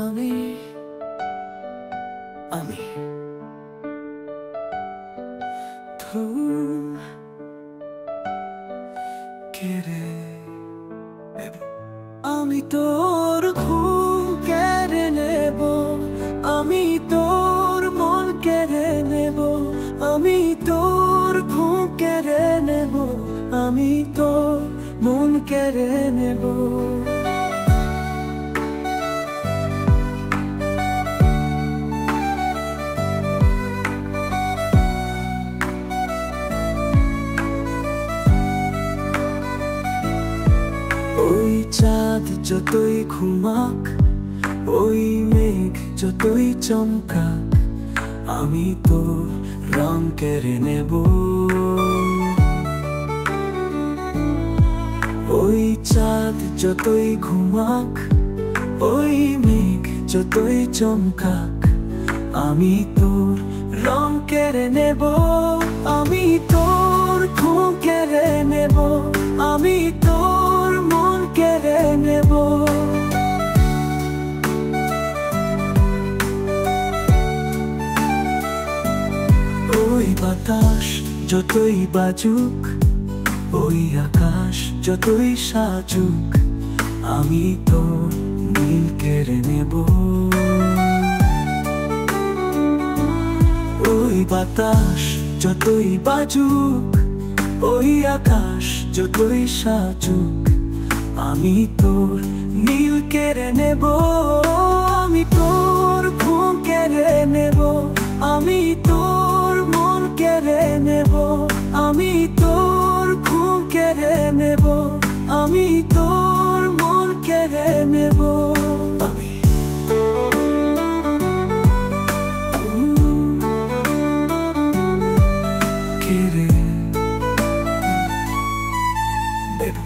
আমি আমি ধুম কেড়ে নেব, আমি তোর ঘুম কেড়ে নেব, আমি তোর মন কেড়ে নেব, আমি তোর ঘুম কেড়ে নেব, আমি তোর মন কেড়ে নেব। ওই চাঁদ যতই ঘুমাক, ওই মেঘ যতই চমকাক, আমি তোর রং কেড়ে নেব। ওই চাঁদ যতই ঘুমাক, ওই মেঘ যতই চমকাক, আমি তোর রং কেড়ে নেব, আমি তোর ঘুম কেড়ে নেব, আমি তোর মন কেড়ে নেব। ওই বাতাস যতই বাজুক, ওই আকাশ যতই সাজুক, আমি তোর নীল কেড়ে নেব। ওই বাতাস যতই বাজুক, ওই আকাশ যতই সাজুক, আমি তোর নীল কেড়ে নেব, আমি তোর ঘুম কেড়ে নেব, আমি তোর মন কেড়ে নেব, আমি তোর ঘুম কেড়ে নেব, আমি তোর মন কেড়ে নেব। আমি কেড়ে নেব।